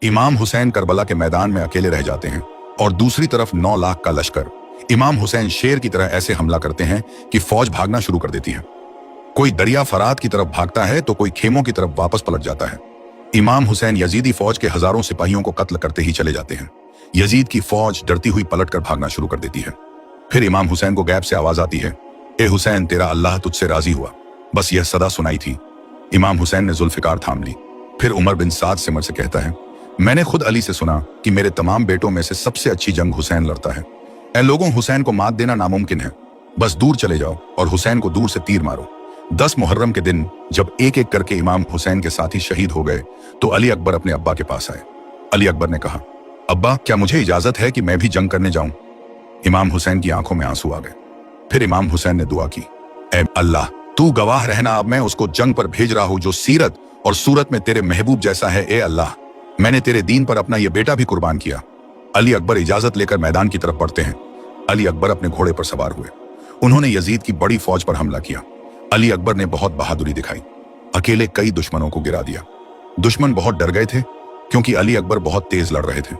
इमाम हुसैन करबला के मैदान में अकेले रह जाते हैं और दूसरी तरफ 9 लाख का लश्कर। इमाम हुसैन शेर की तरह ऐसे हमला करते हैं कि फौज भागना शुरू कर देती है। कोई दरिया फरात की तरफ भागता है तो कोई खेमों की तरफ वापस पलट जाता है। इमाम हुसैन यजीदी फौज के हजारों सिपाहियों को कत्ल करते ही चले जाते हैं। यजीद की फौज डरती हुई पलटकर भागना शुरू कर देती है। फिर इमाम हुसैन को गैब से आवाज आती है, ए हुसैन, तेरा अल्लाह तुझसे राजी हुआ। बस यह सदा सुनाई थी। इमाम हुसैन ने जुल्फिकार थाम ली। फिर उमर बिन साद सिमर से कहता है, मैंने खुद अली से सुना कि मेरे तमाम बेटों में से सबसे अच्छी जंग हुसैन लड़ता है। ऐ लोगों, हुसैन को मात देना नामुमकिन है। बस दूर चले जाओ और हुसैन को दूर से तीर मारो। 10 मुहर्रम के दिन जब एक एक करके इमाम हुसैन के साथी शहीद हो गए तो अली अकबर अपने अब्बा के पास आए। अली अकबर ने कहा, अब्बा, क्या मुझे इजाजत है कि मैं भी जंग करने जाऊं? इमाम हुसैन की आंखों में आंसू आ गए। फिर इमाम हुसैन ने दुआ की, ऐ अल्लाह, तू गवाह रहना, अब मैं उसको जंग पर भेज रहा हूं जो सीरत और सूरत में तेरे महबूब जैसा है। ए अल्लाह, मैंने तेरे दीन पर अपना यह बेटा भी कुर्बान किया। अली अकबर इजाजत लेकर मैदान की तरफ बढ़ते हैं। अली अकबर अपने घोड़े पर सवार हुए। उन्होंने यजीद की बड़ी फौज पर हमला किया। अली अकबर ने बहुत बहादुरी दिखाई। अकेले कई दुश्मनों को गिरा दिया। दुश्मन बहुत डर गए थे क्योंकि अली अकबर बहुत तेज लड़ रहे थे।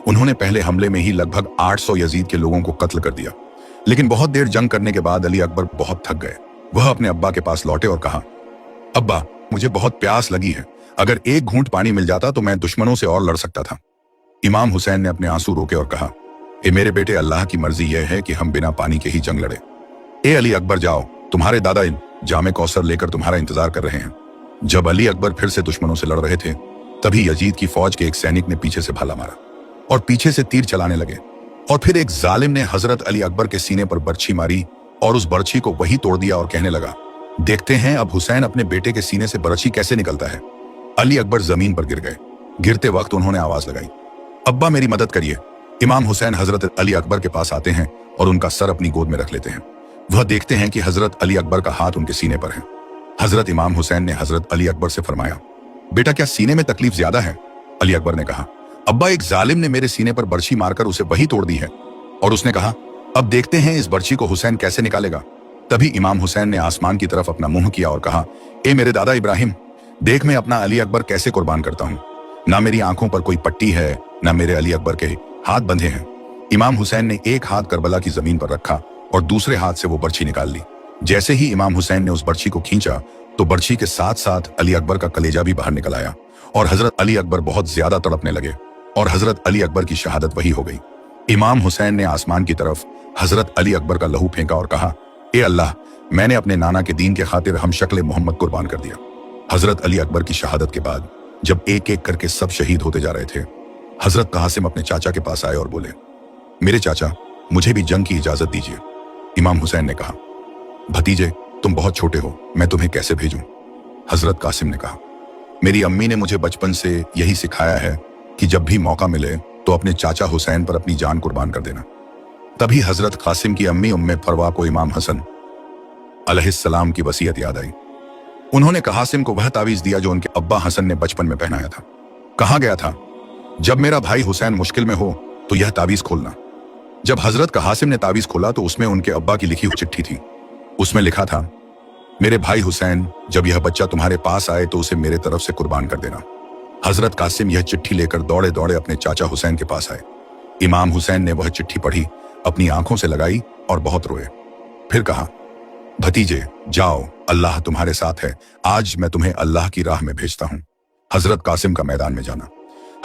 उन्होंने पहले हमले में ही लगभग 800 यजीद के लोगों को कत्ल कर दिया। लेकिन बहुत देर जंग करने के बाद अली अकबर बहुत थक गए। वह अपने अब्बा के पास लौटे और कहा, अब्बा, मुझे बहुत प्यास लगी है। अगर एक घूंट पानी मिल जाता तो मैं दुश्मनों से और लड़ सकता था। इमाम हुसैन ने अपने आंसू रोके और कहा, ए मेरे बेटे, अल्लाह की मर्जी यह है कि हम बिना पानी के ही जंग लड़े। ए अली अकबर, जाओ, तुम्हारे दादा जामे कौसर लेकर तुम्हारा इंतजार कर रहे हैं। जब अली अकबर फिर से दुश्मनों से लड़ रहे थे तभी यजीद की फौज के एक सैनिक ने पीछे से भाला मारा और पीछे से तीर चलाने लगे। और फिर एक जालिम ने हजरत अली अकबर के सीने पर बर्छी मारी और उस बर्छी को वही तोड़ दिया और कहने लगा, देखते हैं अब हुसैन अपने बेटे के सीने से बर्छी कैसे निकलता है। अली अकबर जमीन पर गिर गए। गिरते वक्त उन्होंने आवाज लगाई, अब्बा, मेरी मदद करिए। इमाम हुसैन हजरत अली अकबर के पास आते हैं और उनका सर अपनी गोद में रख लेते हैं। वह देखते हैं कि हजरत अली अकबर का हाथ उनके सीने पर है। हजरत इमाम हुसैन ने हजरत अली अकबर से फरमाया, बेटा, क्या सीने में तकलीफ ज्यादा है? अली अकबर ने कहा, अब्बा, एक जालिम ने मेरे सीने पर बर्छी मारकर उसे वही तोड़ दी है। और उसने कहा, अब देखते हैं इस बर्छी को हुसैन कैसे निकालेगा। तभी इमाम हुसैन ने आसमान की तरफ अपना मुंह किया और कहा, ए मेरे दादा इब्राहिम, देख मैं अपना अली अकबर कैसे कुर्बान करता हूँ। ना मेरी आंखों पर कोई पट्टी है, ना मेरे अली अकबर के हाथ बंधे हैं। इमाम हुसैन ने एक हाथ करबला की जमीन पर रखा और दूसरे हाथ से वो बर्छी निकाल ली। जैसे ही इमाम हुसैन ने उस बर्छी को खींचा तो बर्छी के साथ साथ अली अकबर का कलेजा भी बाहर निकल आया और हजरत अली अकबर बहुत ज्यादा तड़पने लगे और हजरत अली अकबर की शहादत वही हो गई। इमाम हुसैन ने आसमान की तरफ हजरत अली अकबर का लहू फेंका और कहा, ए अल्लाह, मैंने अपने नाना के दीन के खातिर हम शक्ल मोहम्मद कुर्बान कर दिया। हजरत अली अकबर की शहादत के बाद जब एक एक करके सब शहीद होते जा रहे थे, हजरत कासिम अपने चाचा के पास आए और बोले, मेरे चाचा, मुझे भी जंग की इजाजत दीजिए। इमाम हुसैन ने कहा, भतीजे, तुम बहुत छोटे हो, मैं तुम्हें कैसे भेजूं? हजरत कासिम ने कहा, मेरी अम्मी ने मुझे बचपन से यही सिखाया है कि जब भी मौका मिले तो अपने चाचा हुसैन पर अपनी जान कुर्बान कर देना। तभी हजरत कासिम की अम्मी उम्मे फरवा को इमाम हसन अलैहिस्सलाम की वसीयत याद आई। उन्होंने कासिम को वह तावीज दिया जो उनके अब्बा हसन ने बचपन में पहनाया था। कहा गया था, जब मेरा भाई हुसैन मुश्किल में हो तो यह तावीज खोलना। जब हजरत कासिम ने तावीज खोला तो उसमें उनके अब्बा की लिखी हुई चिट्ठी थी। उसमें लिखा था, मेरे भाई हुसैन, जब यह बच्चा तुम्हारे पास आए तो उसे मेरे तरफ से कुर्बान कर देना। हजरत कासिम यह चिट्ठी लेकर दौड़े दौड़े अपने चाचा हुसैन के पास आए। इमाम हुसैन ने वह चिट्ठी पढ़ी, अपनी आंखों से लगाई और बहुत रोए। फिर कहा, भतीजे, जाओ, अल्लाह तुम्हारे साथ है। आज मैं तुम्हें अल्लाह की राह में भेजता हूं। हजरत कासिम का मैदान में जाना।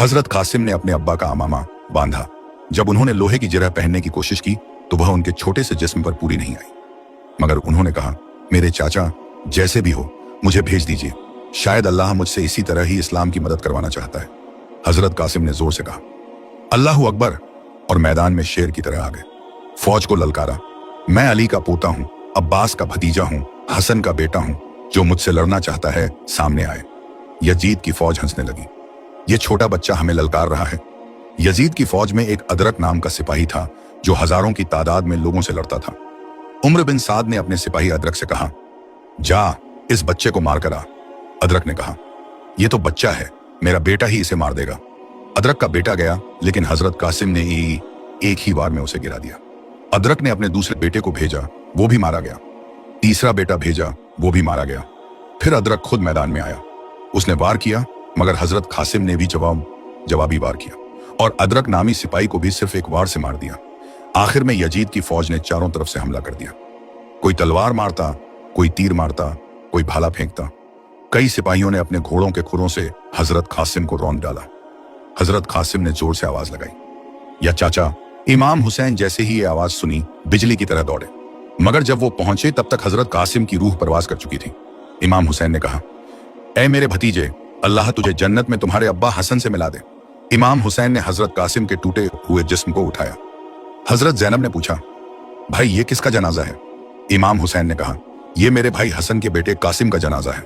हजरत कासिम ने अपने अब्बा का अमामा बांधा। जब उन्होंने लोहे की जिरह पहनने की कोशिश की तो वह उनके छोटे से जिस्म पर पूरी नहीं आई, मगर उन्होंने कहा, मेरे चाचा, जैसे भी हो मुझे भेज दीजिए। शायद अल्लाह मुझसे इसी तरह ही इस्लाम की मदद करवाना चाहता है। हजरत कासिम ने जोर से कहा, अल्लाहु अकबर, और मैदान में शेर की तरह आ गए। फौज को ललकारा, मैं अली का पोता हूं, अब्बास का भतीजा हूं, हसन का बेटा हूं, जो मुझसे लड़ना चाहता है सामने आए। यजीद की फौज हंसने लगी, यह छोटा बच्चा हमें ललकार रहा है। यजीद की फौज में एक अदरक नाम का सिपाही था जो हजारों की तादाद में लोगों से लड़ता था। उमर बिन साद ने अपने सिपाही अदरक से कहा, जा, इस बच्चे को मार कर आ। अदरक ने कहा, यह तो बच्चा है, मेरा बेटा ही इसे मार देगा। अदरक का बेटा गया, लेकिन हजरत कासिम ने ही एक ही बार में उसे गिरा दिया। अदरक ने अपने दूसरे बेटे को भेजा, वो भी मारा गया। तीसरा बेटा भेजा, वो भी मारा गया। फिर अदरक खुद मैदान में आया, उसने वार किया, मगर हजरत कासिम ने भी जवाब जवाबी वार किया और अदरक नामी सिपाही को भी सिर्फ एक वार से मार दिया। आखिर में यजीद की फौज ने चारों तरफ से हमला कर दिया। कोई तलवार मारता, कोई तीर मारता, कोई भाला फेंकता। कई सिपाहियों ने अपने घोड़ों के खुरों से हजरत कासिम को रौंद डाला। हजरत कासिम ने जोर से आवाज लगाई, या चाचा। इमाम हुसैन जैसे ही ये आवाज सुनी बिजली की तरह दौड़े, मगर जब वो पहुंचे तब तक हजरत कासिम की रूह परवाज कर चुकी थी। इमाम हुसैन ने कहा, ऐ मेरे भतीजे, अल्लाह तुझे जन्नत में तुम्हारे अब्बा हसन से मिला दे। इमाम हुसैन ने हजरत कासिम के टूटे हुए जिस्म को उठाया। हजरत जैनब ने पूछा, भाई ये किसका जनाजा है? इमाम हुसैन ने कहा, यह मेरे भाई हसन के बेटे कासिम का जनाजा है।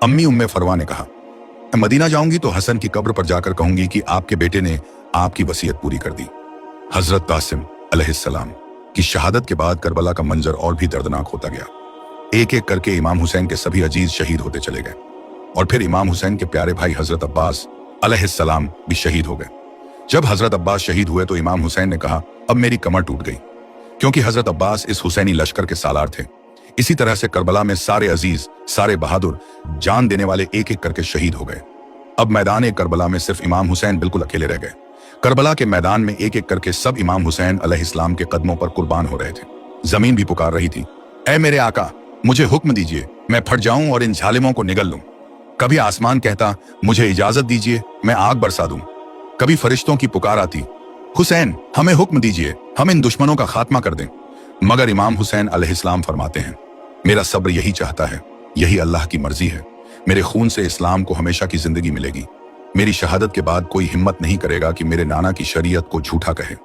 अम्मी उम्मे फरवा ने कहा, मैं मदीना जाऊंगी तो हसन की कब्र पर जाकर कहूंगी कि आपके बेटे ने आपकी वसीयत पूरी कर दी। हजरत कासिम अलैहिस्सलाम की शहादत के बाद करबला का मंजर और भी दर्दनाक होता गया। एक एक करके इमाम हुसैन के सभी अजीज शहीद होते चले गए और फिर इमाम हुसैन के प्यारे भाई हजरत अब्बास अलैहिस्सलाम भी शहीद हो गए। जब हजरत अब्बास शहीद हुए तो इमाम हुसैन ने कहा, अब मेरी कमर टूट गई, क्योंकि हजरत अब्बास इस हुसैनी लश्कर के सालार थे। इसी तरह से करबला में सारे अजीज, सारे बहादुर, जान देने वाले एक एक करके शहीद हो गए। अब मैदान करबला में सिर्फ इमाम हुसैन बिल्कुल अकेले रह गए। करबला के मैदान में एक एक करके सब इमाम हुसैन अलैहिस्सलाम के कदमों पर कुर्बान हो रहे थे। जमीन भी पुकार रही थी, ऐ मेरे आका, मुझे हुक्म दीजिए, मैं फट जाऊं और इन झालिमों को निगल लूं। कभी आसमान कहता, मुझे इजाजत दीजिए, मैं आग बरसा दूं। कभी फरिश्तों की पुकार आती, हुसैन हमें हुक्म दीजिए, हम इन दुश्मनों का खात्मा कर दें। मगर इमाम हुसैन अलैहिस्सलाम फरमाते हैं, मेरा सब्र यही चाहता है, यही अल्लाह की मर्जी है। मेरे खून से इस्लाम को हमेशा की जिंदगी मिलेगी। मेरी शहादत के बाद कोई हिम्मत नहीं करेगा कि मेरे नाना की शरीयत को झूठा कहे।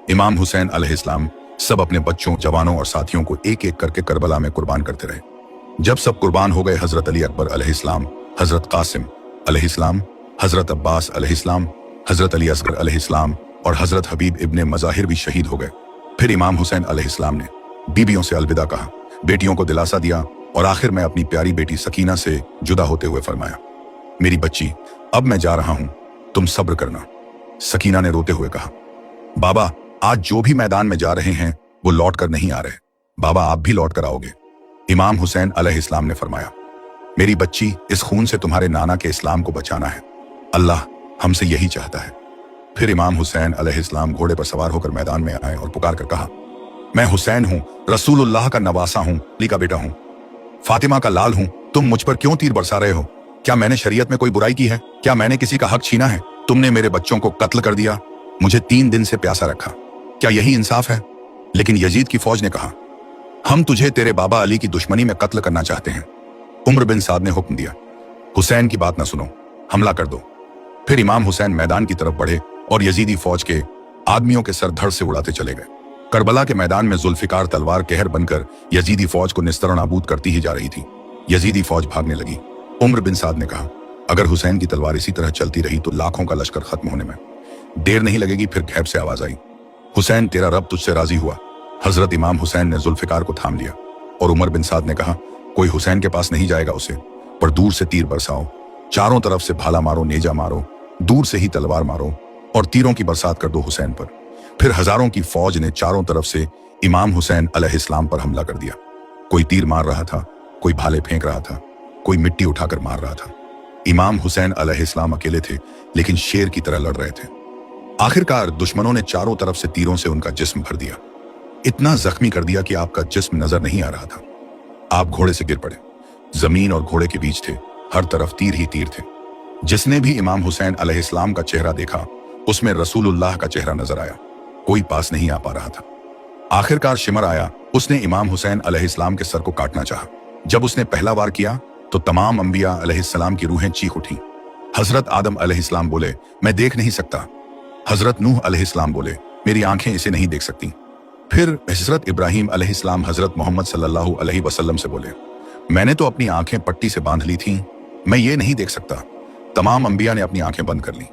इमाम हुसैन अलैहिस्सलाम सब अपने बच्चों, जवानों और साथियों को एक एक करके करबला में कुर्बान करते रहे। जब सब कुर्बान हो गए, हजरत अली अकबर अलैहिस्सलाम, हजरत कासिम अलैहिस्सलाम, हजरत अब्बास अलैहिस्सलाम, हजरत अली असगर अलैहिस्सलाम और हजरत हबीब इब्ने मज़ाहिर भी शहीद हो गए। फिर इमाम हुसैन अलैहिस्सलाम ने बीबियों से अलविदा कहा, बेटियों को दिलासा दिया और आखिर में अपनी प्यारी बेटी सकीना से जुदा होते हुए फरमाया, मेरी बच्ची, अब मैं जा रहा हूं, तुम सब्र करना। सकीना ने रोते हुए कहा, बाबा, आज जो भी मैदान में जा रहे हैं वो लौट कर नहीं आ रहे। बाबा, आप भी लौट कर आओगे। इमाम हुसैन अलैहिस्सलाम ने फरमाया, मेरी बच्ची, इस खून से तुम्हारे नाना के इस्लाम को बचाना है। अल्लाह हमसे यही चाहता है। फिर इमाम हुसैन अलैहिस्सलाम घोड़े पर सवार होकर मैदान में आए और पुकार कर कहा, मैं हुसैन हूं, रसूलुल्लाह का नवासा हूं, अली का बेटा हूं, फातिमा का लाल हूं। तुम मुझ पर क्यों तीर बरसा रहे हो? क्या मैंने शरीयत में कोई बुराई की है? क्या मैंने किसी का हक छीना है? तुमने मेरे बच्चों को कत्ल कर दिया, मुझे 3 दिन से प्यासा रखा, क्या यही इंसाफ है? लेकिन यजीद की फौज ने कहा, हम तुझे तेरे बाबा अली की दुश्मनी में कत्ल करना चाहते हैं। उम्र बिन साद ने हुक्म दिया, हुसैन की बात ना सुनो, हमला कर दो। फिर इमाम हुसैन मैदान की तरफ बढ़े और यजीदी फौज के आदमियों के सर धड़ से उड़ाते चले गए। करबला के मैदान में जुल्फिकार तलवार कहर बनकर यजीदी फौज को निस्तर नाबूद करती ही जा रही थी। यजीदी फौज भागने लगी। उम्र बिन साद ने कहा, अगर हुसैन की तलवार इसी तरह चलती रही तो लाखों का लश्कर खत्म होने में देर नहीं लगेगी। फिर गैब से आवाज आई, हुसैन, तेरा रब तुझसे राजी हुआ। हजरत इमाम हुसैन ने जुल्फिकार को थाम लिया और उमर बिन साद ने कहा, कोई हुसैन के पास नहीं जाएगा उसे, पर दूर से तीर बरसाओ, चारों तरफ से भाला मारो, नेजा मारो, दूर से ही तलवार मारो और तीरों की बरसात कर दो हुसैन पर। फिर हजारों की फौज ने चारों तरफ से इमाम हुसैन अलैहिस्सलाम पर हमला कर दिया। कोई तीर मार रहा था, कोई भाले फेंक रहा था, कोई मिट्टी उठाकर मार रहा था। इमाम हुसैन अलैहिस्सलाम अकेले थे, लेकिन शेर की तरह लड़ रहे थे। आखिरकार दुश्मनों ने चारों तरफ से तीरों से उनका जिस्म भर दिया, इतना जख्मी कर दिया कि आपका जिस्म नजर नहीं आ रहा था। आप घोड़े से गिर पड़े। जमीन और घोड़े के बीच थे, हर तरफ तीर ही तीर थे। जिसने भी इमाम हुसैन अलैहिस्सलाम का चेहरा देखा, उसमें रसूलुल्लाह का चेहरा नजर आया। कोई पास नहीं आ पा रहा था। आखिरकार शिमर आया, उसने इमाम हुसैन अलैहिस्सलाम के सर को काटना चाहा। जब उसने पहला वार किया तो तमाम अंबिया अलैहिस्सलाम की रूहें चीख उठी। हजरत आदम अलैहिस्सलाम बोले, मैं देख नहीं सकता। हजरत नूह अलैहिस्सलाम बोले, मेरी आंखें इसे नहीं देख सकती। फिर हजरत इब्राहीम अलैहिस्सलाम हजरत मोहम्मद सल्लल्लाहु अलैहि वसल्लम से बोले, मैंने तो अपनी आंखें पट्टी से बांध ली थीं, मैं ये नहीं देख सकता। तमाम अंबिया ने अपनी आंखें बंद कर ली।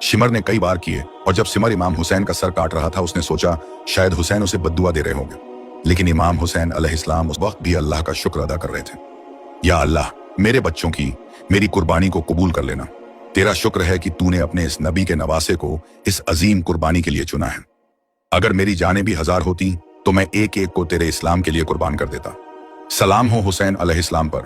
शिमर ने कई बार किए और जब सिमर इमाम हुसैन का सर काट रहा था, उसने सोचा शायद हुसैन उसे बद्दुआ दे रहे होंगे। लेकिन इमाम हुसैन अलैहिस्सलाम उस वक्त भी अल्लाह का शुक्र अदा कर रहे थे। या अल्लाह, मेरे बच्चों की मेरी कुर्बानी को कबूल कर लेना। तेरा शुक्र है कि तूने अपने इस नबी के नवासे को इस अजीम कुर्बानी के लिए चुना है। अगर मेरी जानें भी 1000 होती तो मैं एक एक को तेरे इस्लाम के लिए कुर्बान कर देता। सलाम हो हुसैन अलैहिस्सलाम पर,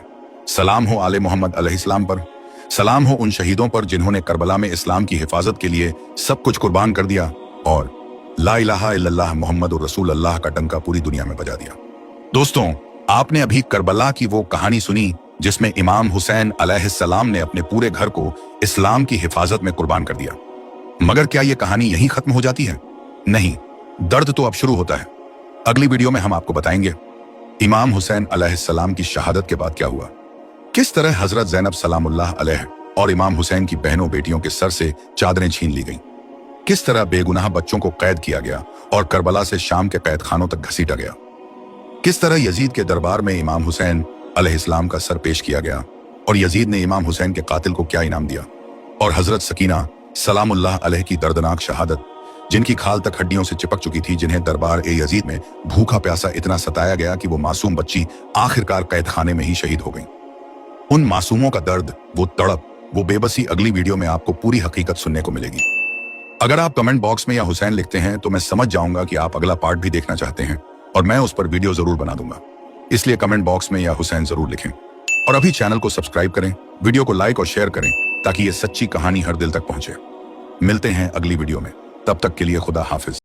सलाम हो आले मोहम्मद अलैहिस्सलाम पर। सलाम हो उन शहीदों पर जिन्होंने करबला में इस्लाम की हिफाजत के लिए सब कुछ कुर्बान कर दिया और ला इलाहा इल्लल्लाह मुहम्मदुर रसूल अल्लाह का डंका पूरी दुनिया में बजा दिया। दोस्तों, आपने अभी करबला की वो कहानी सुनी जिसमें इमाम हुसैन अलैहिस्सलाम ने अपने पूरे घर को इस्लाम की हिफाजत में कुर्बान कर दिया। मगर क्या यह कहानी यहीं खत्म हो जाती है? नहीं, दर्द तो अब शुरू होता है। अगली वीडियो में हम आपको बताएंगे इमाम हुसैन अलैहिस्सलाम की शहादत के बाद क्या हुआ, किस तरह हजरत ज़ैनब सलामुल्लाह अलैह और इमाम हुसैन की बहनों बेटियों के सर से चादरें छीन ली गईं, किस तरह बेगुनाह बच्चों को कैद किया गया और करबला से शाम के कैद खानों तक घसीटा गया, किस तरह यजीद के दरबार में इमाम हुसैन अलैहिस्सलाम का सर पेश किया गया और यजीद ने इमाम हुसैन के कातिल को क्या इनाम दिया, और हजरत सकीना सलामुल्लाह अलैह की दर्दनाक शहादत, जिनकी खाल तक हड्डियों से चिपक चुकी थी, जिन्हें दरबार ए यजीद में भूखा प्यासा इतना सताया गया कि वो मासूम बच्ची आखिरकार कैद खाने में ही शहीद हो गई। उन मासूमों का दर्द, वो तड़प, वो बेबसी अगली वीडियो में आपको पूरी हकीकत सुनने को मिलेगी। अगर आप कमेंट बॉक्स में या हुसैन लिखते हैं तो मैं समझ जाऊंगा कि आप अगला पार्ट भी देखना चाहते हैं और मैं उस पर वीडियो जरूर बना दूंगा। इसलिए कमेंट बॉक्स में या हुसैन जरूर लिखें और अभी चैनल को सब्सक्राइब करें, वीडियो को लाइक और शेयर करें ताकि ये सच्ची कहानी हर दिल तक पहुंचे। मिलते हैं अगली वीडियो में, तब तक के लिए खुदा हाफिज।